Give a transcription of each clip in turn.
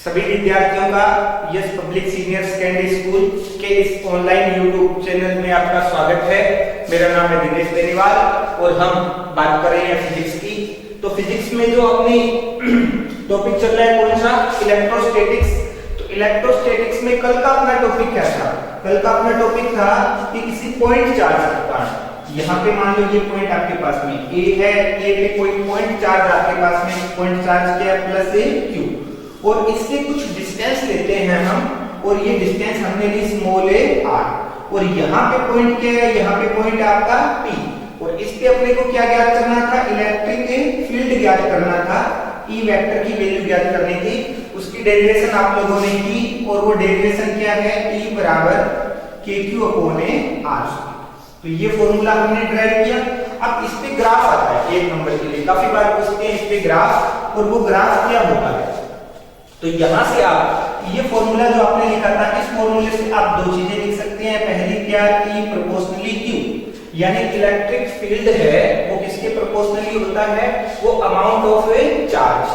सभी विद्यार्थियों का yes public senior secondary school के इस ऑनलाइन यूट्यूब चैनल में आपका स्वागत है। मेरा नाम है दिनेश बेनीवाल और हम बात कर रहे हैं फिजिक्स की। तो फिजिक्स में जो अपनी टॉपिक चल रहा है कौन सा, इलेक्ट्रोस्टैटिक्स। तो इलेक्ट्रोस्टैटिक्स में कल का अपना टॉपिक क्या था? कल का अपना टॉपिक था कि किसी पॉइंट चार्ज का, यहाँ पे मान लो ये पॉइंट आपके पास में A है, A पे कोई पॉइंट चार्ज आपके पास में पॉइंट चार्ज क्या है प्लस A Q, और इससे कुछ डिस्टेंस लेते हैं हम, और ये डिस्टेंस हमने ली स्मॉल a r, और यहाँ पे पॉइंट क्या है, यहाँ पे पॉइंट आपका P, और इस पे अपने को क्या ज्ञात करना था, इलेक्ट्रिक फील्ड ज्ञात करना था, E वेक्टर की वैल्यू ज्ञात करनी थी। उसकी डेरिवेशन आप लोगों ने की, और वो डेरिवेशन क्या है, E बराबर kq/r। तो ये फॉर्मूला हमने ड्राइव किया। अब इस पे ग्राफ आता है एक नंबर के लिए, काफी बार पूछते हैं इस पे ग्राफ, और वो ग्राफ क्या होता है। तो यहां से आप ये फॉर्मूला जो आपने लिखा था, इस फॉर्मूले से आप दो चीजें लिख सकते हैं। पहली क्या, E प्रोपोर्शनली Q, यानी इलेक्ट्रिक फील्ड है वो किसके प्रोपोर्शनली होता है, वो अमाउंट ऑफ ए चार्ज,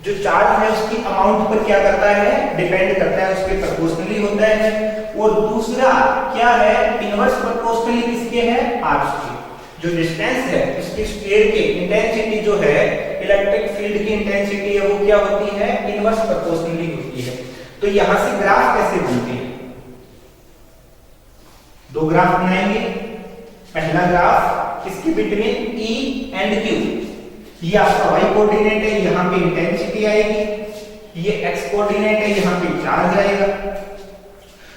जो चार्ज है उसकी अमाउंट पर क्या करता है, डिपेंड करता है, उसके प्रोपोर्शनली होता है। और दूसरा क्या है, इनवर्स प्रोपोर्शनली किसके है, r के। जो डिस्टेंस है इसके स्क्वायर के इंटेंसिटी जो है, इलेक्ट्रिक फील्ड की इंटेंसिटी है वो क्या होती है, इनवर्स प्रोपोर्शनली होती है। तो यहां से ग्राफ कैसे बनते हैं, दो ग्राफ बनाएंगे। पहला ग्राफ इसके बिटवीन E एंड Q, ये आपका y कोऑर्डिनेट है, यहाँ पे इंटेंसिटी आएगी, ये x कोऑर्डिनेट है, यहाँ पे चार्ज आएगा।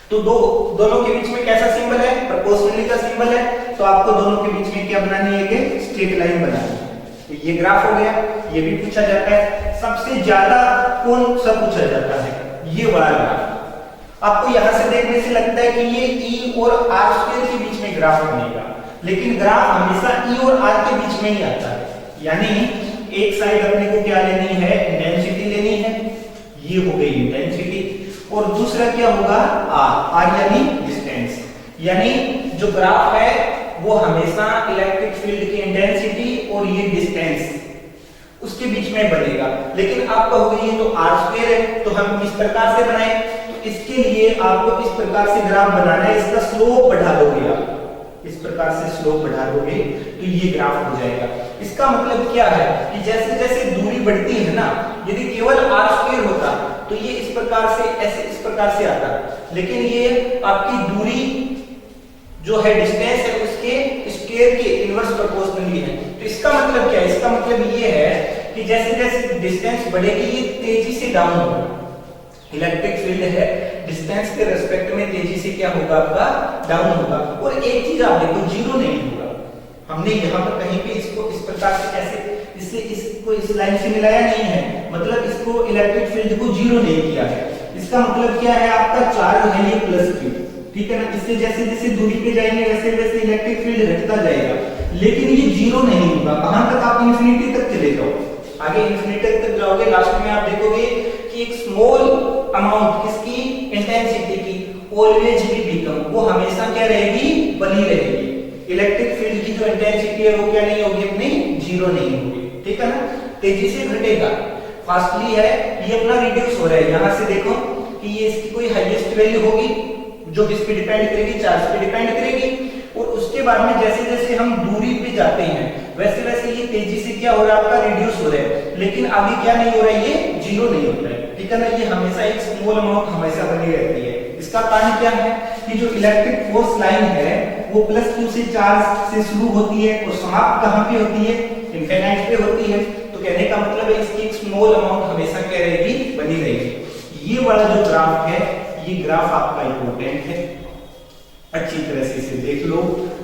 तो दोनों के बीच में कैसा सिंबल है, प्रोपोर्शनली का सिंबल है। तो आपको दोनों के बीच में क्या बनानी है, कि स्ट्रेट लाइन बनानी है। तो ये ग्राफ हो गया। ये भी पूछा जाता है। सबसे ज्यादा कौन सा पूछा जाता है, ये वाला ग्राफ। आपको यहां से देखने से लगता है कि ये E और R स्क्वायर के बीच में ग्राफ बनेगा, लेकिन ग्राफ हमेशा E और R के बीच में ही आता है। यानी एक साइड अपने को क्या लेनी है, इंटेंसिटी लेनी है, ये हो गई इंटेंसिटी, और दूसरा क्या होगा, R यानी डिस्टेंस। यानी जो ग्राफ है वो हमेशा इलेक्ट्रिक फील्ड की इंटेंसिटी और ये डिस्टेंस उसके बीच में बनेगा। लेकिन आप कहोगे ये तो R स्क्वायर है, तो हम किस प्रकार से बनाएं। तो इसके लिए आपको इस प्रकार से ग्राफ बनाना है, इसका स्लोप बढ़ा दोगे आप, इस प्रकार से स्लोप बढ़ा दोगे तो ये ग्राफ हो जाएगा। इसका मतलब क्या है कि जैसे जैसे दूरी बढ़ती है ना, यदि केवल r स्क्वायर होता तो ये इस प्रकार से ऐसे इस प्रकार से आता, लेकिन ये आपकी दूरी जो है, डिस्टेंस है, उसके स्क्वायर के इनवर्स प्रोपोर्शनली है। तो इसका मतलब क्या है, इसका मतलब ये है कि जैसे जैसे डिस्टेंस बढ़ेगी ये तेजी से डाउन होगा। इलेक्ट्रिक फील्ड है, डिस्टेंस के रेस्पेक्ट में तेजी से क्या होगा, आपका डाउन होगा। और एक चीज आप देखो, जीरो नहीं होगा। हमने यहाँ पर कहीं पे इसको इस प्रकार से ऐसे इससे इसको इस लाइन से मिलाया नहीं है, मतलब इसको इलेक्ट्रिक फील्ड को जीरो नहीं किया है। इसका मतलब क्या है, आपका चार्ज है ये प्लस Q, ठीक है ना। इससे जैसे जैसे दूरी पे जाएंगे वैसे वैसे इलेक्ट्रिक फील्ड घटता जाएगा, लेकिन ये जीरो नहीं होगा। कहां तक, आप इंफिनिटी तक चले जाओ, आगे इंफिनिटी तक जाओगे, लास्ट में आप देखोगे कि एक स्मॉल अमाउंट किसकी, इंटेंसिटी की, ऑलवेज भी बिकम, वो हमेशा क्या रहेगी, बनी रहेगी। इलेक्ट्रिक फील्ड की जो इंटेंसिटी है वो क्या नहीं होगी, अपनी जीरो नहीं होगी, ठीक है ना। तेजी से घटेगा, फास्टली है, ये अपना रिड्यूस हो रहा है। यहां से देखो कि ये इसकी कोई हाईएस्ट वैल्यू होगी जो किस पे डिपेंड करेगी, चार्ज पे डिपेंड करेगी। और उसके बाद में जैसे जैसे हम दूरी पे जाते हैं वैसे वैसे ये तेजी से क्या हो रहा है, आपका रिड्यूस हो रहा है, लेकिन आगे क्या नहीं हो रहा है, ये जीरो नहीं होता है, ठीक है ना। ये हमेशा एक स्मॉल अमाउंट हमेशा बनी रहती है। इसका कारण क्या है कि जो इलेक्ट्रिक फोर्स लाइन है वो प्लस Q से चार्ज से शुरू होती है और समाप्त कहां पे होती है, इनफिनिट पे होती है। तो कहने का मतलब है इसकी एक स्मॉल अमाउंट हमेशा क्या रहेगी, बनी रहेगी। ये वाला जो ग्राफ है, ये ग्राफ आपका इंपॉर्टेंट है, अच्छी तरह से इसे देख लो,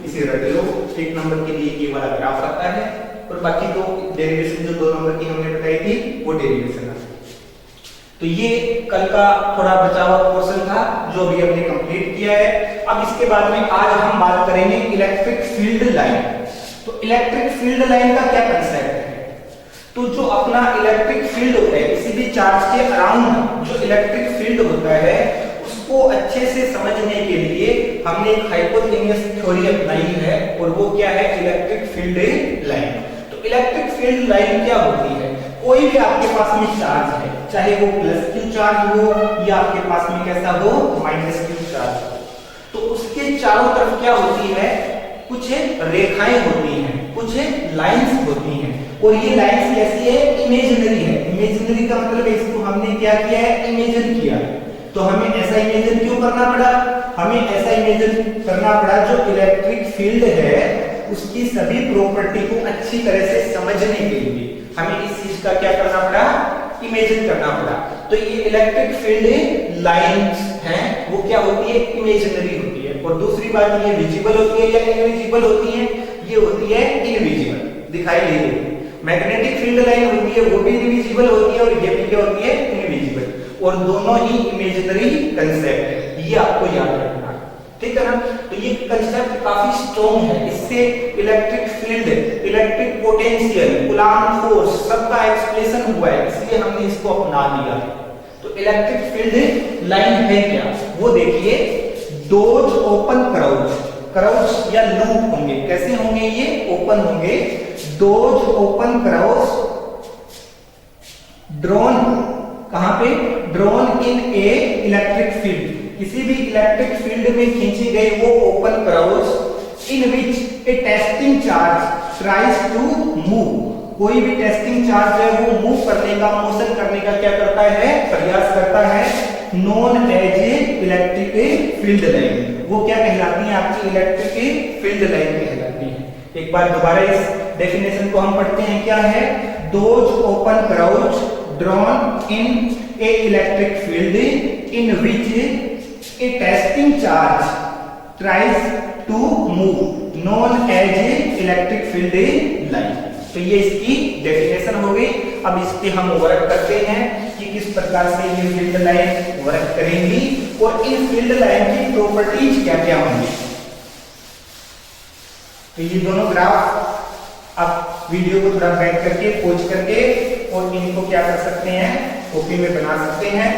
इसे रट लो। एक नंबर के लिए ये वाला ग्राफ आता है, और बाकी तो डेरिवेशन जो दो नंबर की हमने बताई थी वो डेरिवेशन आता है। तो ये कल का थोड़ा बचा हुआ पोर्शन था जो अभी हमने कंप्लीट किया है। अब इसके बाद में आज हम बात करेंगे इलेक्ट्रिक फील्ड लाइन। तो इलेक्ट्रिक फील्ड लाइन का क्या कंसेप्ट है, तो जो अपना इलेक्ट्रिक फील्ड होता है, किसी भी चार्ज के अराउंड जो इलेक्ट्रिक फील्ड होता है उसको अच्छे से समझने के लिए हमने एक हाइपोथेलमस थ्योरी अपनाई है, और वो क्या है, इलेक्ट्रिक फील्ड लाइन। तो इलेक्ट्रिक फील्ड लाइन क्या होती है, कोई भी आपके पास में चार्ज है, चाहे वो प्लस क्यू चार्ज हो या आपके पास में कैसा हो माइनस क्यू चार्ज हो। तो उसके चारों तरफ क्या होती है, कुछ रेखाएं होती हैं, कुछ लाइंस होती हैं, और ये लाइंस कैसी है, इमेजिनरी है। इमेजिनरी का मतलब इसको हमने क्या किया है, इमेजिन किया। तो हमें ऐसा इमेजिन क्यों करना पड़ा, हमें ऐसा इमेजिन करना पड़ा जो इलेक्ट्रिक फील्ड है उसकी सभी प्रॉपर्टी को अच्छी तरह से समझने के लिए हमें इस चीज का क्या करना पड़ा, इमेजिन करना पड़ा। तो ये इलेक्ट्रिक फील्ड लाइंस हैं, वो क्या होती है, इमेजिनरी होती है। और दूसरी बात, ये विजिबल होती है या इनविजिबल होती है, ये होती है इनविजिबल, दिखाई नहीं देती। मैग्नेटिक फील्ड लाइन होती है वो भी इनविजिबल होती है, और ये भी क्या होती है, इनविजिबल, और दोनों ही इमेजिनरी कंसेप्ट है, ये आपको याद रखना है, ठीक है ना। तो ये कंसेप्ट काफी स्ट्रॉन्ग है, इससे electric field, electric potential, Coulomb force सबका एक्सप्लेनेशन हुआ है, इसलिए हमने इसको अपना लिया। तो इलेक्ट्रिक फील्ड लाइन है क्या, वो देखिए, डोज ओपन क्राउच, क्राउच या लूप होंगे, कैसे होंगे, ये ओपन होंगे। डोज ओपन क्राउच ड्रॉन कहां पे, drawn in a electric field, किसी भी इलेक्ट्रिक फील्ड में खींची गई वो open crouch in which a testing charge tries to move, कोई भी टेस्टिंग चार्ज है वो मूव करने का, मोशन करने का क्या करता है, प्रयास करता है, known as a electric field line, वो क्या कहलाती है, आपकी इलेक्ट्रिक फील्ड लाइन कहलाती है। एक बार दोबारा इस डेफिनेशन को हम पढ़ते हैं, क्या है, those open crouch drawn in a electric field in which a testing charge tries to move known as a electric field line। तो ये इसकी डेफिनेशन हो गई। अब इस पे हम वर्क करते हैं कि किस प्रकार से ये फील्ड लाइन वर्क करेंगी और इन फील्ड लाइन की प्रॉपर्टीज क्या क्या होंगी। तो ये दोनों ग्राफ आप वीडियो को थोड़ा बैक करके पॉज करके और इनको क्या कर सकते हैं, कॉपी में बना सकते हैं।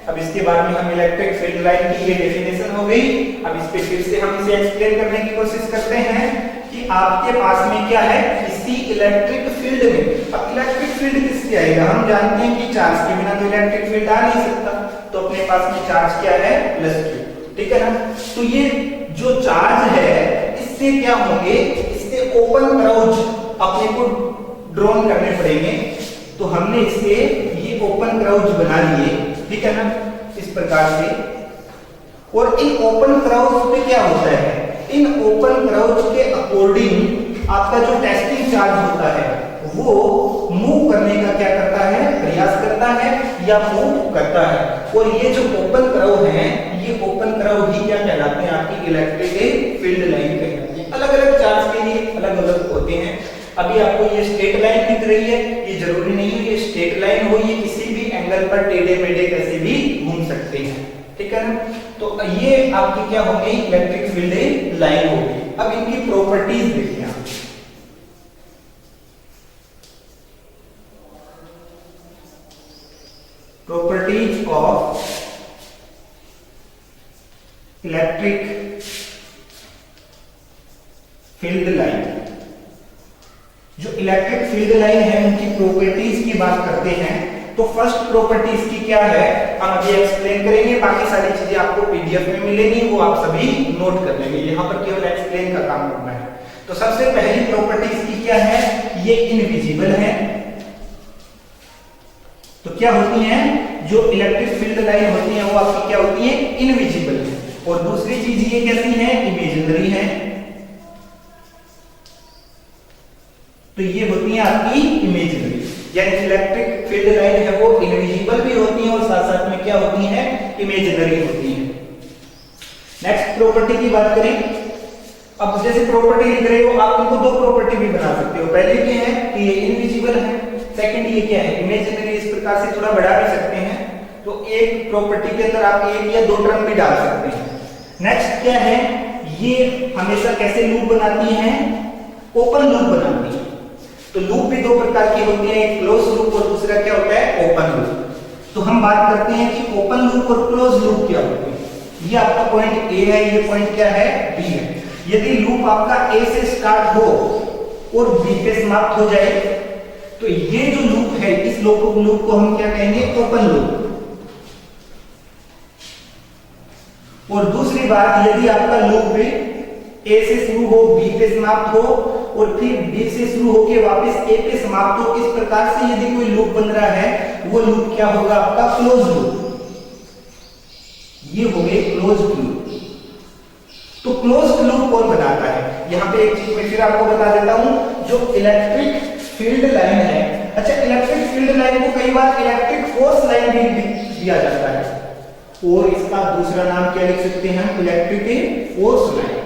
अब इसके बाद में हम इलेक्ट्रिक फील्ड लाइन की ये डेफिनेशन हो गई। अब इस पे फिर से हम इसे एक्सप्लेन करने की कोशिश करते हैं कि आपके पास में क्या है, किसी इलेक्ट्रिक फील्ड में, अब इलेक्ट्रिक फील्ड किससे आएगा, हम जानते हैं कि चार्ज के बिना तो इलेक्ट्रिक फील्ड आ नहीं सकता, तो अपने पास में चार्ज क्या है, प्लस q, ठीक है ना। तो ये जो चार्ज है इससे क्या होंगे, इससे ओपन क्राउच अपने को ड्रॉन करने पड़ेंगे। तो हमने इससे ये ओपन क्राउच बना लिए, ठीक है ना, इस प्रकार से। और इन ओपन क्राउच पे क्या होता है, इन ओपन क्राउच के अकॉर्डिंग आपका जो टेस्टिंग चार्ज होता है वो मूव करने का क्या करता है, प्रयास करता है या मूव करता है। और ये जो ओपन क्राउच है, ये ओपन क्राउच ही क्या कहलाते हैं, आपकी इलेक्ट्रिक फील्ड लाइन कहलाती है। अलग अलग चार्ज के लिए अलग अलग होते हैं। अभी आपको ये स्ट्रेट लाइन दिख रही है, ये जरूरी नहीं है ये स्ट्रेट लाइन हो, ये किसी भी एंगल पर टेढ़े मेढ़े कैसे भी घूम सकते हैं, ठीक है ना। तो ये आपकी क्या हो गई, इलेक्ट्रिक फील्ड लाइन हो गई। अब इनकी प्रॉपर्टीज देखिए आप, properties of electric field line. जो इलेक्ट्रिक फील्ड लाइन है उनकी प्रॉपर्टीज की बात करते हैं। तो फर्स्ट प्रॉपर्टीज की क्या है हम अभी एक्सप्लेन करेंगे, बाकी सारी चीजें आपको पीडीएफ में मिलेंगी, वो आप सभी नोट कर लेंगे, यहाँ पर केवल एक्सप्लेन का काम करना है। तो सबसे पहली प्रॉपर्टीज की क्या है, ये इनविजिबल है। तो क्या होती है, जो इलेक्ट्रिक फील्ड लाइन होती है वो आपकी क्या होती है, इनविजिबल है। और दूसरी चीज ये कैसी है, इमेजिनरी है। तो ये होती है आपकी इमेजिनरी, यानी इलेक्ट्रिक फील्ड लाइन है वो इनविजिबल भी होती है और साथ साथ में क्या होती है, इमेजिनरी होती है। नेक्स्ट प्रॉपर्टी की बात करें, अब जैसे प्रॉपर्टी लिख रहे हो आप इनको दो प्रॉपर्टी भी बना सकते हो। पहले क्या है कि ये इनविजिबल है, सेकंड ये क्या है, इमेजिनरी। इस प्रकार से थोड़ा बढ़ा भी सकते हैं। तो एक प्रॉपर्टी के अंदर आप एक या दो टर्म भी डाल सकते हैं। नेक्स्ट क्या है, ये हमेशा कैसे लूप बनाती है, ओपन लूप बनाती है। तो लूप भी दो प्रकार की होती है, एक क्लोज लूप और दूसरा क्या होता है, ओपन लूप। तो हम बात करते हैं कि ओपन लूप और क्लोज लूप क्या होते हैं। ये आपका पॉइंट ए है, ये पॉइंट क्या है, बी है। यदि लूप आपका ए से स्टार्ट हो और बी पे समाप्त हो जाए तो ये जो लूप है, इस लूप को हम क्या कहेंगे? Open loop. और दूसरी बात, यदि आपका लूप ए से शुरू हो, बी पे समाप्त हो और फिर बी से शुरू होके वापस ए पे समाप्त हो, इस प्रकार से यदि कोई लूप बन रहा है, वो लूप क्या होगा? आपका क्लोज लूप। ये हो गए क्लोज लूप। तो क्लोज लूप कौन बनाता है? यहां पे एक चीज मैं फिर आपको बता देता हूं, जो इलेक्ट्रिक फील्ड लाइन है, अच्छा इलेक्ट्रिक फील्ड लाइन को कई बार इलेक्ट्रिक फोर्स लाइन भी दिया जाता है, और इसका दूसरा नाम क्या लिख सकते हैं? Electric force line.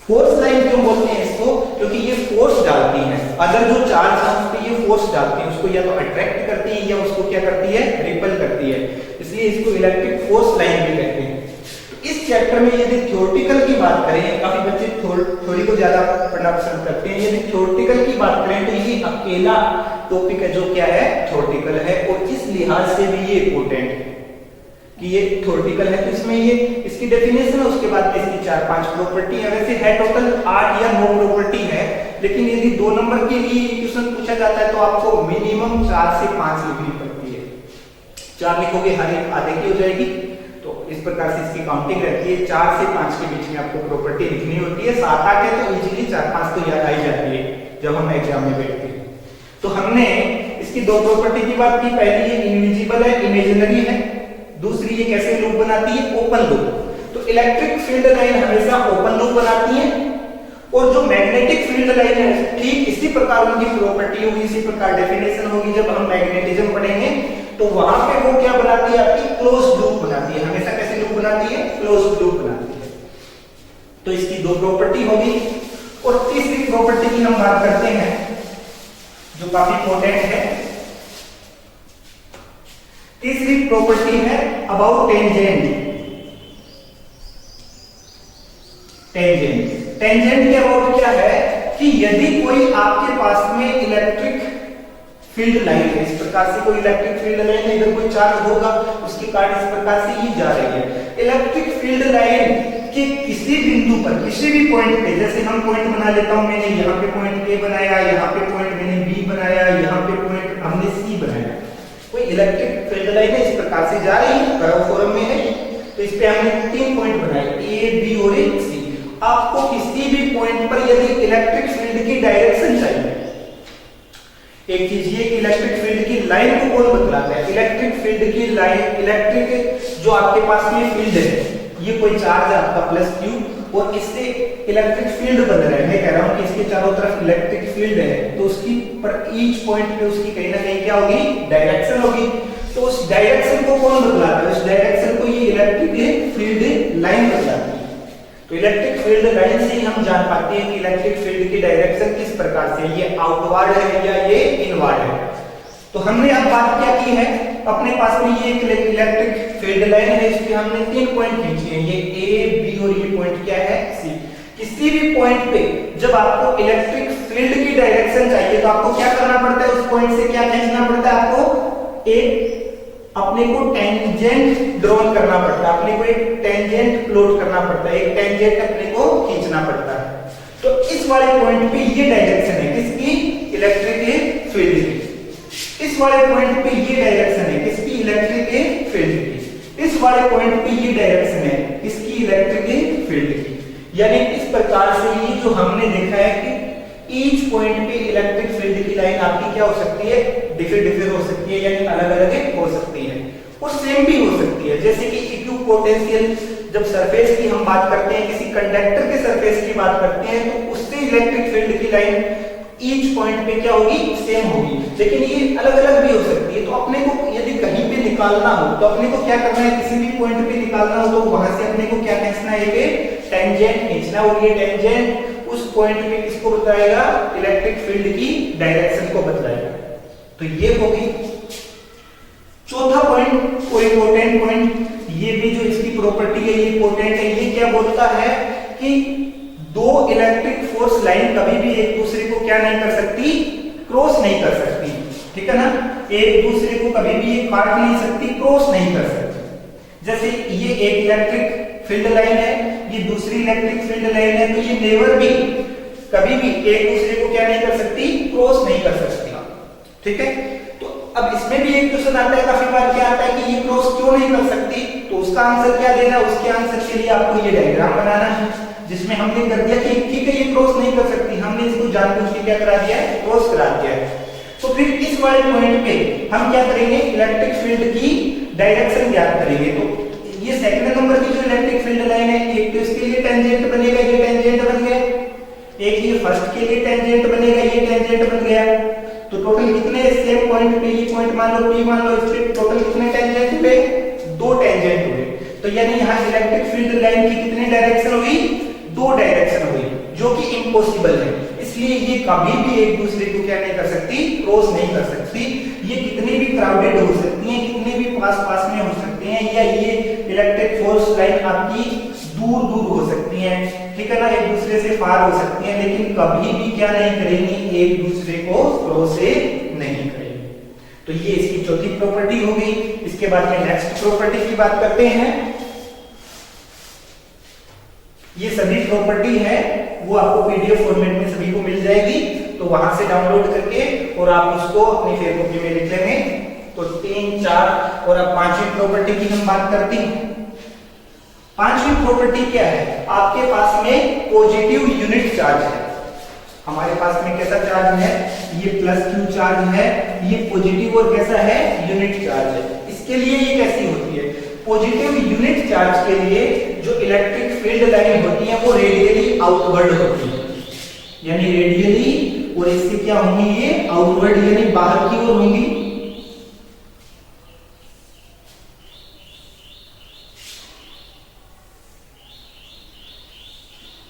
Force line क्यों बोलते हैं इसको? क्योंकि ये फोर्स डालती है, अदर जो चार्ज है उस पर ये फोर्स डालती है, उसको या तो अट्रैक्ट करती है या उसको क्या करती है? रिपल करती है, इसलिए इसको इलेक्ट्रिक फोर्स लाइन भी कहते हैं। इस चैप्टर में यदि थ्योरेटिकल की बात करें, काफी बच्चे थ्योरी को ज्यादा पढ़ना पसंद करते हैं, यदि थ्योरेटिकल की बात करें तो ये अकेला टॉपिक है जो क्या है? थ्योरेटिकल है, और इस लिहाज से भी ये इंपॉर्टेंट है कि ये थ्योरेटिकल है। तो इसमें ये इसकी डेफिनेशन है, उसके बाद इसकी 4-5 प्रॉपर्टी है। वैसे है टोटल 8 या 9 प्रॉपर्टी है, लेकिन यदि 2 नंबर के लिए क्वेश्चन पूछा जाता है तो आपको मिनिमम 4 से 5 लिखनी पड़ती है। 4 लिखोगे हर एक आधे की हो जाएगी, तो इस प्रकार से इसकी काउंटिंग रहती है। 4 से 5 के बीच में आपको प्रॉपर्टी लिखनी होती है। 7-8 है तो इजीली 4-5 तो याद आ ही जाती है जब हम एग्जाम में बैठते हैं। तो हमने इसकी 2 प्रॉपर्टी की बात की, पहली ये इनविजिबल है, इमेजिनरी है, दूसरी ये कैसे लूप बनाती है? Open loop. तो इलेक्ट्रिक फील्ड लाइन हमेशा ओपन लूप बनाती है, और जो मैग्नेटिक फील्ड लाइन है ठीक इसी प्रकार उनकी प्रॉपर्टी होगी, इसी प्रकार डेफिनेशन होगी। जब हम मैग्नेटिज्म पढ़ेंगे तो वहां पे वो क्या बनाती है? आपकी क्लोज लूप बनाती है। हमेशा कैसे लूप बनाती है? क्लोज लूप बनाती है। तो इसकी 2 प्रॉपर्टी होगी। और तीसरी प्रॉपर्टी की हम बात करते हैं जो काफी इंपॉर्टेंट है। तीसरी प्रॉपर्टी है अबाउट टेंजेंट। टेंजेंट के अबाउट क्या है कि यदि कोई आपके पास में इलेक्ट्रिक फील्ड लाइन है, इस प्रकार से कोई इलेक्ट्रिक फील्ड लाइन है, इधर कोई चार्ज होगा, उसके कारण इस प्रकार से ये जा रही है। इलेक्ट्रिक फील्ड लाइन के किसी बिंदु पर, किसी भी पॉइंट पे, जैसे हम पॉइंट बना लेता हूं, मैंने यहाँ पे पॉइंट ए बनाया, यहाँ पे पॉइंट मैंने बी बनाया, यहाँ पे पॉइंट हमने सी बनाया, कोई इलेक्ट्रिक फील्ड लाइन है इस प्रकार से जा रही है, कर्व फॉर्म में है। तो इस पे हमने 3 पॉइंट बनाए, ए, बी और सी। आपको किसी भी पॉइंट पर यदि इलेक्ट्रिक फील्ड की डायरेक्शन चाहिए, एक चीज ये कि इलेक्ट्रिक फील्ड की लाइन को कौन बतलाता है? इलेक्ट्रिक फील्ड की लाइन, इलेक्ट्रिक जो आपके पास में फील्ड है, ये कोई चार्ज है आपका प्लस क्यू, और इससे इलेक्ट्रिक फील्ड बन रहा है। मैं कह रहा हूं कि इसके चारों तरफ इलेक्ट्रिक फील्ड है, तो उसकी पर ईच पॉइंट पे उसकी कहीं ना कहीं क्या होगी? डायरेक्शन होगी। तो उस डायरेक्शन को कौन बतलाता है? उस डायरेक्शन को ये इलेक्ट्रिक फील्ड लाइन बतलाती है। तो इलेक्ट्रिक फील्ड लाइन से ही हम जान पाते हैं कि इलेक्ट्रिक फील्ड की डायरेक्शन किस प्रकार से, ये आउटवर्ड है या ये इनवर्ड है। तो हमने अब बात क्या की है, अपने पास में ये एक इलेक्ट्रिक फील्ड लाइन है, इस पे हमने 3 पॉइंट खींचे हैं, ये ए, बी और ये पॉइंट क्या है? सी। किसी भी पॉइंट पे जब आपको इलेक्ट्रिक फील्ड की डायरेक्शन चाहिए तो आपको क्या करना पड़ता है? उस पॉइंट से क्या खींचना पड़ता है? आपको एक अपने को टेंजेंट ड्रॉन करना पड़ता है, अपने को एक टेंजेंट प्लॉट करना पड़ता है, एक टेंजेंट अपने को खींचना पड़ता है। तो इस वाले पॉइंट पे ये डायरेक्शन है किसकी? इलेक्ट्रिक फील्ड की। इस वाले पॉइंट पे ये डायरेक्शन है किसकी? इलेक्ट्रिक फील्ड की। इस वाले पॉइंट पे ये डायरेक्शन है किसकी? इलेक्ट्रिक फील्ड की। यानी इस प्रकार से ये जो हमने देखा है कि ईच पॉइंट पे इलेक्ट्रिक फील्ड की लाइन आपकी क्या हो सकती है? डिफर हो सकती है, यानी अलग-अलग हो सकती है, और सेम भी हो सकती है। जैसे कि इक्विपोटेंशियल जब सरफेस की हम बात करते हैं, किसी कंडक्टर के सरफेस की बात करते हैं, तो उससे इलेक्ट्रिक फील्ड की लाइन ईच पॉइंट पे क्या होगी? सेम होगी, लेकिन ये अलग-अलग भी हो सकती है। तो अपने को यदि कहीं पे निकालना हो तो अपने को क्या करना है? किसी भी पॉइंट पे निकालना हो तो वहां से अपने को क्या खींचना है? एक टेंजेंट खींचना, और ये टेंजेंट उस पॉइंट पे किसको बताएगा? इलेक्ट्रिक फील्ड की डायरेक्शन को बताएगा। तो ये होगी चौथा पॉइंट, कोई इंपॉर्टेंट पॉइंट, ये भी जो इसकी प्रॉपर्टी है ये इंपॉर्टेंट है। ये क्या बोलता है कि दो इलेक्ट्रिक फोर्स लाइन कभी भी एक दूसरे को क्या नहीं कर सकती? क्रॉस नहीं कर सकती, ठीक है ना? एक दूसरे को कभी भी ये काट नहीं सकती, क्रॉस नहीं कर सकती। जैसे ये एक इलेक्ट्रिक फील्ड लाइन है, ये दूसरी इलेक्ट्रिक फील्ड लाइन है, तो ये नेवर भी कभी भी एक दूसरे को क्या नहीं कर सकती, क्रॉस नहीं कर सकती। ठीक है, तो अब इसमें भी एक क्वेश्चन आता है काफी बार, क्या आता है कि ये क्रॉस क्यों नहीं कर सकती, तो उसका आंसर क्या देना है, उसके आंसर के लिए आपको ये डायग्राम बनाना है, जिसमें हमने कर दिया कि ठीक है ये क्रॉस नहीं कर सकती, हमने इसको जानबूझ के क्या करा दिया है, क्रॉस करा दिया है। तो फिर इस वाले पॉइंट पे हम क्या करेंगे, इलेक्ट्रिक फील्ड की डायरेक्शन ज्ञात करेंगे। तो ये सेकंड नंबर की जो इलेक्ट्रिक फील्ड लाइन है, एक तो इसके लिए टेंजेंट बनेगा, ये टेंजेंट बन गया, एक ये फर्स्ट के लिए टेंजेंट बनेगा, ये टेंजेंट बन गया। तो टोटल कितने सेम पॉइंट पे, ये पॉइंट मान लो P मान लो, इस पे टोटल कितने टेंजेंट हुए, 2 टेंजेंट हुए। तो यानी यहाँ इलेक्ट्रिक फील्ड लाइन की कितनी डायरेक्शन हुई, 2 डायरेक्शन हुई, जो कि इम्पॉसिबल है। इसलिए ये कभी भी एक दूसरे को क्या नहीं कर सकती, क्रॉस नहीं कर सकती। ये कितनी भी क्राउडेड हो सकती हैं, कितने भी पास में हो सकते हैं, या ये इलेक्ट्रिक फोर्स लाइन आपकी दूर हो सकती हैं, ठीक है ना, एक दूसरे से पार हो सकती हैं, लेकिन कभी भी क्या नहीं करेंगी, एक दूसरे को क्रॉस से नहीं करेंगी। तो ये इसकी चौथी प्रॉपर्टी हो गई। इसके बाद में नेक्स्ट प्रॉपर्टी की बात करते हैं। ये सभी प्रॉपर्टी है वो आपको पीडीएफ फॉर्मेट में सभी को मिल जाएगी, तो वहां से डाउनलोड करके और आप उसको अपनी फेयर कॉपी में लिख लेंगे। तो 3, 4 और अब 5वीं प्रॉपर्टी की हम बात करते हैं। 5वीं प्रॉपर्टी क्या है, आपके पास में पॉजिटिव यूनिट चार्ज है, हमारे पास में कैसा चार्ज है, ये +q चार्ज है, ये पॉजिटिव और कैसा है, यूनिट चार्ज है। इसके लिए ये कैसी होती है, पॉजिटिव यूनिट चार्ज के लिए जो इलेक्ट्रिक फील्ड लाइन होती है वो रेडियली आउटवर्ड होती है, यानी रेडियली, और इससे क्या होंगी, ये आउटवर्ड यानी बाहर की ओर होंगी।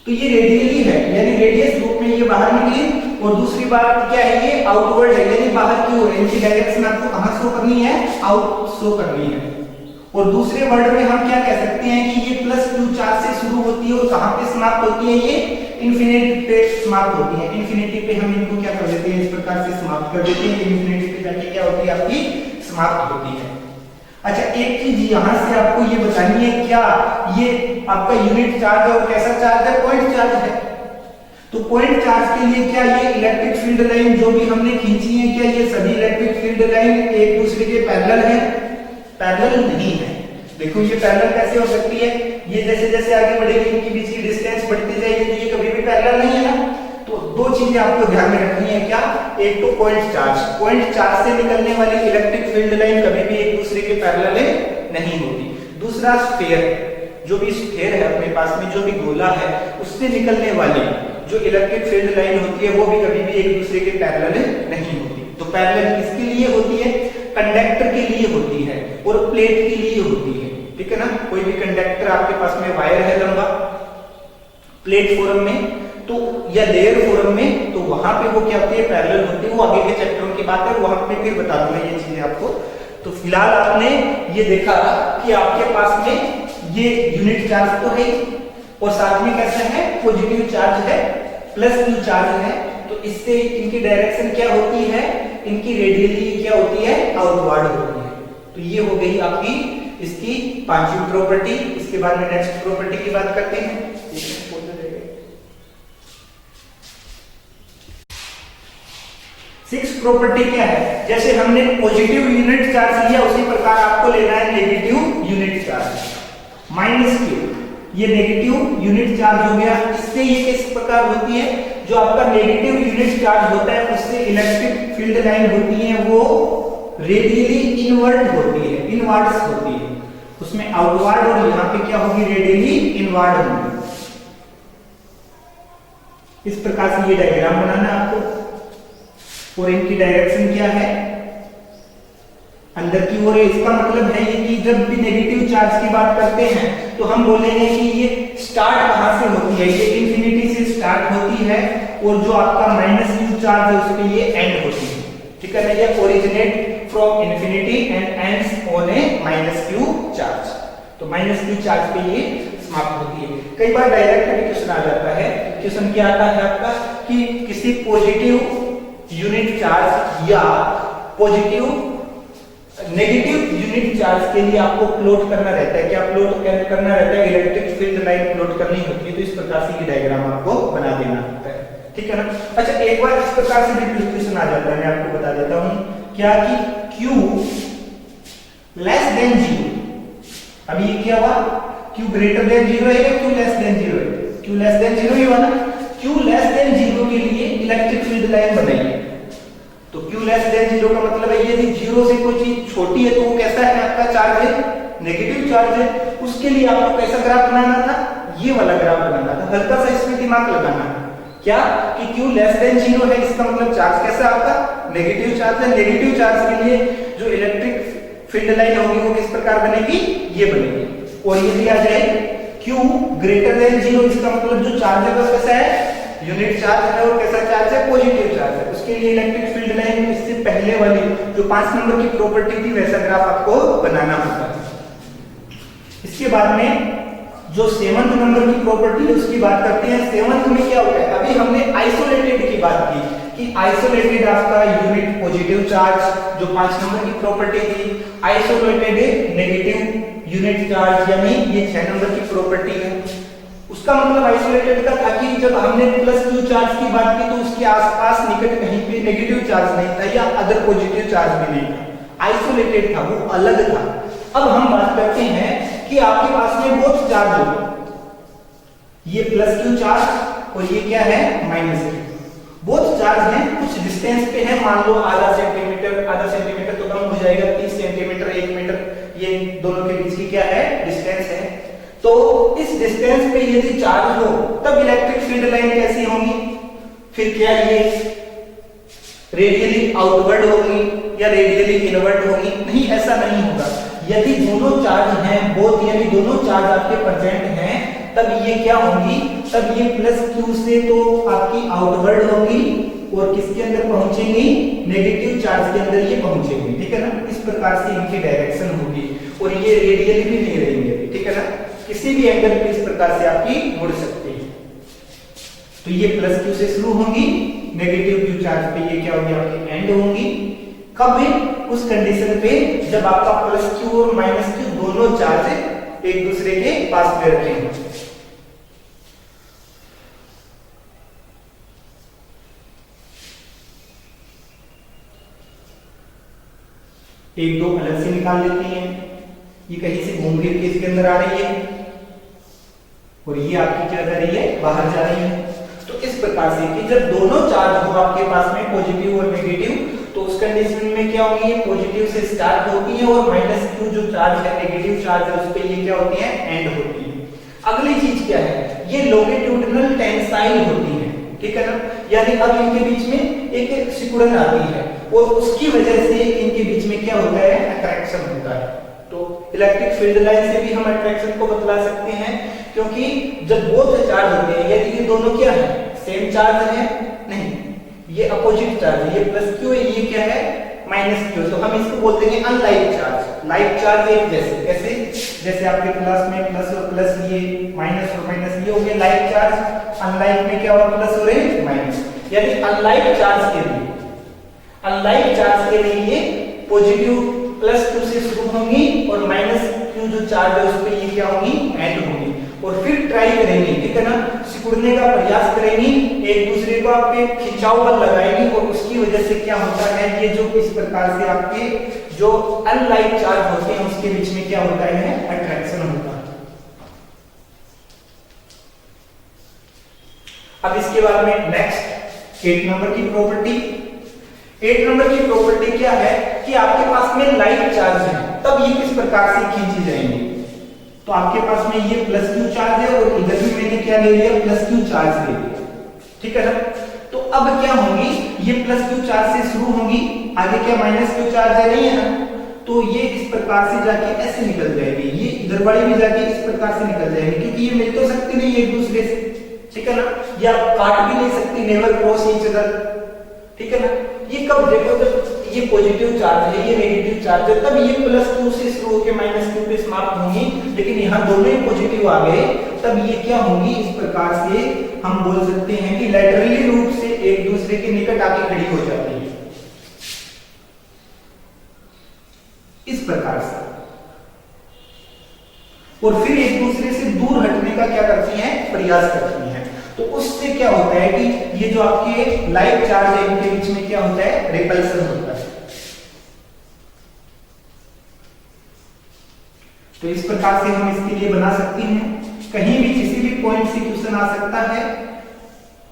तो ये रेडियली है, यानी रेडियस रूप में ये बाहर निकली, और दूसरी बात क्या है, ये आउटवर्ड है, यानी बाहर की ओर, इनकी डायरेक्शन आपको कहां शो करनी है, आउट शो करनी है। और दूसरे वर्ड में हम क्या कह सकते हैं कि ये +q चार्ज से शुरू होती है और कहां पे समाप्त होती है, ये इंफिनिटी पे समाप्त होती है। इंफिनिटी पे हम इनको क्या कर देते हैं, इस प्रकार से समाप्त कर देते हैं, इंफिनिटी पे जाके क्या होती है, आपकी समाप्त होती है। अच्छा, एक चीज यहां से आपको ये बतानी है, क्या ये आपका यूनिट चार्ज और कैसा चार्ज है, पॉइंट चार्ज है। तो पॉइंट चार्ज के लिए क्या ये इलेक्ट्रिक फील्ड लाइन जो भी हमने खींची है, क्या ये सभी इलेक्ट्रिक फील्ड लाइन एक दूसरे के पैरेलल है, पैरेलल नहीं है। देखो ये पैरेलल कैसे हो सकती है, ये जैसे जैसे आगे बढ़ेगी इनके बीच की डिस्टेंस बढ़ती जाएगी, तो ये कभी भी पैरेलल नहीं है ना। तो 2 चीजें आपको ध्यान में रखनी है, क्या, एक तो पॉइंट चार्ज से निकलने वाली इलेक्ट्रिक फील्ड लाइन कभी भी एक दूसरे के पैरेलल नहीं होती। दूसरा स्फीयर, जो भी स्फीयर है अपने पास में, जो भी गोला है, उससे निकलने वाली जो इलेक्ट्रिक फील्ड लाइन होती है वो भी कभी भी एक दूसरे के पैरेलल नहीं होती। तो पैरेलल किसके लिए होती है, कंडक्टर के लिए होती है और प्लेट के लिए होती है, ठीक है ना। कोई भी कंडक्टर आपके पास में वायर है लंबा, प्लेट फॉर्म में तो या लेयर फॉर्म में, तो वहां पे वो क्या होती है, पैरेलल होती है। वो आगे के चैप्टरों की बात है, वहां पे फिर बता दूंगा ये चीजें आपको। तो फिलहाल आपने ये देखा कि आपके पास में ये यूनिट चार्ज तो है और साथ में कैसा है, पॉजिटिव चार्ज है, +q चार्ज है। तो इससे इनकी डायरेक्शन क्या होती है, इनकी रेडियली क्या होती है, आउटवर्ड होती है। तो ये हो गई आपकी इसकी 5वीं प्रॉपर्टी। इसके बाद में नेक्स्ट प्रॉपर्टी की बात करते हैं। 6th प्रॉपर्टी क्या है, जैसे हमने पॉजिटिव यूनिट चार्ज लिया उसी प्रकार आपको लेना है नेगेटिव यूनिट चार्ज, -q। ये नेगेटिव यूनिट चार्ज हो गया। इससे ये किस प्रकार होती है, जो आपका नेगेटिव यूनिट चार्ज होता है उससे इलेक्ट्रिक फील्ड लाइन होती है वो रेडियली इनवर्ट होती है, इनवर्ट्स होती है, उसमें आउटवर्ड और यहां पे क्या होगी, रेडियली इनवर्ट होगी। इस प्रकार से ये डायग्राम बनाना है आपको। और इनकी डायरेक्शन क्या है, अंदर की ओर है। इसका मतलब है ये कि जब भी नेगेटिव चार्ज की बात करते हैं तो हम बोलेंगे कि ये स्टार्ट कहां से होती है, ये इंफिनिटी से स्टार्ट होती है, और जो आपका -q चार्ज है उस पे ये एंड होती है, ठीक है ना। ये originate from infinity and ends on A -q charge. तो -q चार्ज पे ये समाप्त होती है। कई बार डायरेक्ट भी क्वेश्चन आ जाता है। क्वेश्चन क्या आता है आपका कि किसी पॉजिटिव यूनिट चार्ज या पॉजिटिव नेगेटिव यूनिट चार्ज के लिए आपको प्लॉट करना रहता है। क्या प्लॉट करना रहता है, इलेक्ट्रिक फील्ड लाइन प्लॉट करनी होती है। तो इस प्रकार से ये डायग्राम आपको बना देना होता है। ठीक है ना। अच्छा, एक बार इस प्रकार से भी क्वेश्चन आ जाता है, मैं आपको बता देता हूं क्या कि Q लेस देन 0। अभी ये क्या हुआ, Q ग्रेटर देन 0 है या Q लेस देन 0 है? Q लेस देन 0 ही हुआ ना। Q लेस देन 0 के लिए इलेक्ट्रिक फील्ड लाइन बनाइए। तो Q लेस देन 0 का मतलब है यदि 0 से कोई चीज छोटी है तो वो कैसा है आपका चार्ज है, नेगेटिव चार्ज है। उसके लिए आपको कैसा ग्राफ बनाना था, ये वाला ग्राफ बनाना था। हल्का सा इसमें दिमाग लगाना है क्या कि Q लेस देन 0 है, इसका मतलब चार्ज कैसा आपका नेगेटिव चार्ज है। नेगेटिव चार्ज के लिए जो इलेक्ट्रिक फील्ड लाइन होगी वो किस प्रकार बनेगी, ये बनेगी। और यदि आ जाए Q ग्रेटर देन 0, इसका मतलब जो चार्ज है वो कैसा है, यूनिट चार्ज है। और कैसा चार्ज है, पॉजिटिव चार्ज है। उसके लिए इलेक्ट्रिक फील्ड लाइन इससे पहले वाली जो 5 नंबर की प्रॉपर्टी थी वैसा ग्राफ आपको बनाना होगा। इसके बाद में जो 7th नंबर की प्रॉपर्टी है उसकी बात करते हैं। 7th में क्या होता है, अभी हमने आइसोलेटेड की बात की कि आइसोलेटेड आपका यूनिट पॉजिटिव चार्ज जो 5 नंबर की प्रॉपर्टी थी, आइसोलेटेड नेगेटिव यूनिट चार्ज यानी ये 6 नंबर की प्रॉपर्टी है। उसका मतलब आइसोलेटेड का था कि जब हमने प्लस Q चार्ज की बात की तो उसके आसपास निकट कहीं पे नेगेटिव चार्ज नहीं था या अदर पॉजिटिव चार्ज भी नहीं था, आइसोलेटेड था, वो अलग था। अब हम बात करते हैं कि आपके पास में बोथ चार्ज हो, ये प्लस Q चार्ज और ये क्या है माइनस Q। बोथ चार्ज हैं, कुछ डिस्टेंस पे है, मान लो आधा सेंटीमीटर तो कम हो जाएगा, 30 सेंटीमीटर 1 मीटर, ये दोनों के बीच की क्या है डिस्टेंस है। तो इस डिस्टेंस पे यदि चार्ज हो तब इलेक्ट्रिक फील्ड लाइन कैसी होगी, फिर क्या ये रेडियली आउटवर्ड होगी या रेडियली इनवर्ड होगी? नहीं, ऐसा नहीं होगा। यदि दोनों चार्ज हैं बोथ, यानी दोनों चार्ज आपके प्रेजेंट हैं, तब ये क्या होंगी, तब ये प्लस Q से तो आपकी आउटवर्ड होगी और किसके अंदर पहुंचेंगी, नेगेटिव चार्ज के अंदर ये पहुंचेंगी, ठीक है ना। इस प्रकार से इनकी डायरेक्शन होगी और ये रेडियली भी नहीं रहेंगे, ठीक है ना, किसी भी एंगल पे इस प्रकार से आपकी मुड़ सकती है। तो ये प्लस Q से शुरू होंगी, नेगेटिव Q चार्ज पे ये क्या होगी आपकी एंड होंगी। कब है, उस कंडीशन पे जब आपका प्लस Q और माइनस Q दोनों चार्ज एक दूसरे के पास में रखेंगे। एक दो अलग से निकाल लेते हैं, ये कहीं से घूम फिर के इसके अंदर आ रही है और ये आपकी क्या कर रही है, बाहर जा रही है। तो इस प्रकार से कि जब दोनों चार्ज हो आपके पास में पॉजिटिव और नेगेटिव, तो उस कंडीशन में क्या होगी, ये पॉजिटिव से स्टार्ट होती है और माइनस Q जो चार्ज है नेगेटिव चार्ज है उस पे ये क्या होती है, एंड होती है। अगली चीज क्या है, ये लॉन्गिट्यूडिनल टेंसाइल होती है, ठीक है ना, यानी अब इनके बीच में एक सिकुड़न आती है और उसकी वजह से इनके बीच में क्या होता है, अट्रैक्शन होता है। तो इलेक्ट्रिक फील्ड लाइन से भी हम अट्रैक्शन को बतला सकते हैं, क्योंकि जब बोथ चार्ज होते हैं, यदि ये दोनों क्या है, सेम चार्ज है, नहीं ये अपोजिट चार्ज है, ये प्लस Q है, ये क्या है माइनस Q, तो हम इसको बोलते हैं अनलाइक चार्ज। लाइक चार्ज एक जैसे, कैसे, जैसे आपके क्लास में प्लस और प्लस ये माइनस और माइनस ये हो गया लाइक चार्ज, अनलाइक में क्या होगा प्लस और माइनस। यानी अनलाइक चार्ज के लिए पॉजिटिव प्लस Q से शुरू होंगी और माइनस Q जो चार्ज है उस पे ये क्या होंगी, एंड होंगी। और फिर ट्राई करेंगी, ठीक है ना, सिकुड़ने का प्रयास करेंगी, एक दूसरे को आपके खिंचाव बल लगाएंगी और उसकी वजह से क्या होता है, ये जो इस प्रकार से आपके जो अनलाइक चार्ज होते हैं उसके बीच में क्या होता है, अट्रैक्शन होता है। अब इसके बाद में नेक्स्ट 8 नंबर की प्रॉपर्टी। 8 नंबर की प्रॉपर्टी क्या है कि आपके पास में लाइक चार्ज है, तब ये किस प्रकार से खींची जाएंगी। तो आपके पास में ये प्लस Q चार्ज है और इधर भी मैंने क्या ले लिया, प्लस Q चार्ज ले लिया, ठीक है ना। तो अब क्या होंगी, ये प्लस Q चार्ज से शुरू होंगी, आगे क्या माइनस Q चार्ज है, नहीं है ना, तो ये इस प्रकार से जाके ऐसे निकल जाएगी, ये इधर वाली भी जाके इस प्रकार से निकल जाएगी, क्योंकि ये मिल तो सकती नहीं एक दूसरे से, ठीक है ना, या काट भी नहीं सकती, नेवर क्रॉस ईच अदर, ठीक है ना। ये कब देखो, जब ये पॉजिटिव चार्ज है, ये नेगेटिव चार्ज है, तब ये प्लस Q से शुरू होकर माइनस Q पे समाप्त होंगी, लेकिन यहाँ दोनों ही पॉजिटिव आ गए, तब ये क्या होंगी, इस प्रकार से हम बोल सकते हैं कि लैटरली रूप से एक दूसरे के निकट आके खड़ी हो जाती है, इस प्रकार से, और फिर एक दूसरे से दूर हटने का क्या करती हैं, प्रयास करती हैं। तो उससे क्या होता है कि ये जो आपके लाइक चार्ज है इनके बीच में क्या होता है, रिपल्सन होता है। तो इस प्रकार से हम इसके लिए बना सकते हैं, कहीं भी किसी भी पॉइंट से क्वेश्चन आ सकता है।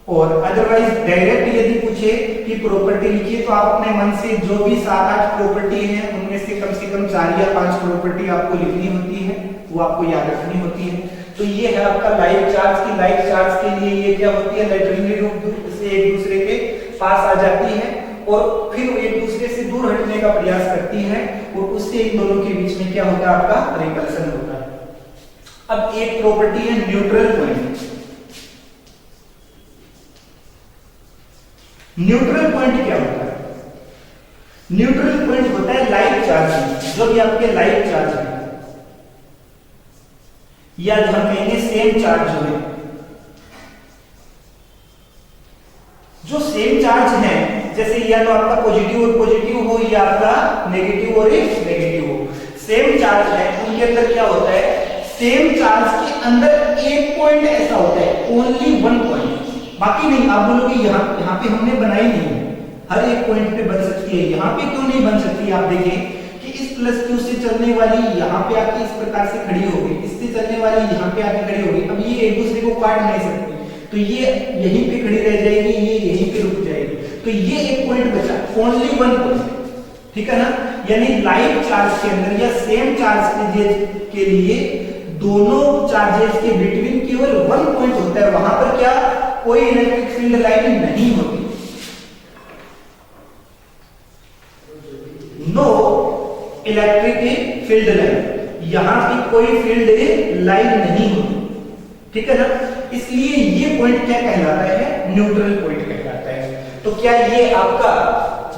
और अदरवाइज डायरेक्ट यदि पूछे कि प्रॉपर्टी लिखिए तो आप अपने मन से जो भी 7-8 प्रॉपर्टी है उनमें से कम 4 या 5 प्रॉपर्टी आपको लिखनी होती है, वो आपको याद रखनी होती है। तो ये है आपका लाइक चार्ज की, लाइक चार्ज के लिए ये क्या होती है, लैटरली रूप से एक दूसरे के पास आ जाती है और फिर एक दूसरे से दूर हटने का प्रयास करती है और उससे इन दोनों के बीच में क्या होता है, आपका रिपल्सन होता है। अब एक प्रॉपर्टी है न्यूट्रल पॉइंट। न्यूट्रल पॉइंट क्या होता है? न्यूट्रल पॉइंट होता है लाइक चार्ज, जो भी आपके लाइक चार्ज है या हम कहेंगे सेम चार्ज है, जो सेम चार्ज है, जैसे या तो आपका पॉजिटिव और पॉजिटिव हो या आपका नेगेटिव और नेगेटिव हो, सेम चार्ज है, उनके अंदर क्या होता है, सेम चार्ज के अंदर एक पॉइंट ऐसा होता है, ओनली वन पॉइंट, बाकी नहीं। आप बोलोगे यहाँ पे हमने बनाई नहीं है, हर एक पॉइंट पे बन सकती है, यहाँ पे क्यों नहीं बन सकती? आप देखें कि इस प्लस क्यू से चलने वाली यहाँ पे आके इस प्रकार से खड़ी होगी, इससे चलने वाली यहाँ पे आके खड़ी होगी, अब ये एक दूसरे को काट नहीं सकती, तो ये यहीं पे खड़ी रह जाएगी, ये यहीं पे रुक जाएगी, तो ये एक पॉइंट बचा, ओनली वन पॉइंट, ठीक है ना। यानी लाइक चार्ज के अंदर या सेम चार्ज के लिए दोनों चार्जेस के बिटवीन केवल वन पॉइंट होता है, वहां पर क्या कोई इलेक्ट्रिक फील्ड लाइन नहीं होती, नो इलेक्ट्रिक फील्ड लाइन, यहां की कोई फील्ड लाइन नहीं होती, ठीक है ना। इसलिए ये पॉइंट क्या कहलाता है, न्यूट्रल पॉइंट कहलाता है। तो क्या ये आपका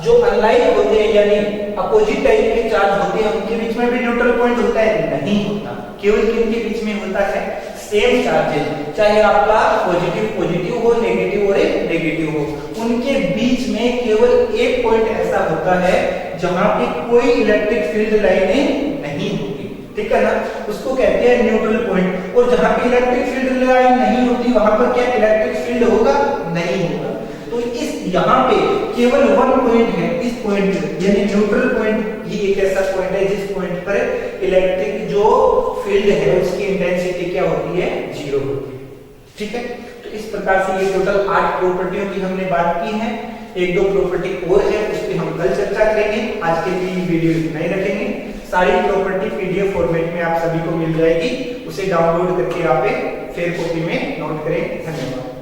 जो अनलाइक होते हैं यानी अपोजिट टाइप के चार्ज होते हैं उनके बीच में भी न्यूट्रल पॉइंट होता है? नहीं होता, केवल किनके बीच में होता है, सेम चार्जेस, चाहे आपका पॉजिटिव हो, नेगेटिव और नेगेटिव हो, उनके बीच में केवल एक पॉइंट ऐसा होता है जहां पे कोई इलेक्ट्रिक फील्ड लाइनें नहीं होती, ठीक है ना, उसको कहते हैं न्यूट्रल पॉइंट। और जहां पे इलेक्ट्रिक फील्ड लाइन नहीं होती वहां पर क्या इलेक्ट्रिक फील्ड होगा? नहीं होगा। तो इस यहाँ पे केवल वन पॉइंट है, इस पॉइंट यानी न्यूट्रल पॉइंट ही एक ऐसा पॉइंट है जिस पॉइंट पर इलेक्ट्रिक जो फील्ड है उसकी इंटेंसिटी क्या होती है, 0 होती है, ठीक है। तो इस प्रकार से ये टोटल 8 प्रॉपर्टियों की हमने बात की है, 1-2 प्रॉपर्टी और है उस पर हम कल चर्चा करेंगे। आज के लिए वीडियो इतना ही रखेंगे। सारी प्रॉपर्टी पीडीएफ फॉर्मेट में आप सभी को मिल जाएगी, उसे डाउनलोड करके आप फेयर कॉपी में नोट करें। धन्यवाद।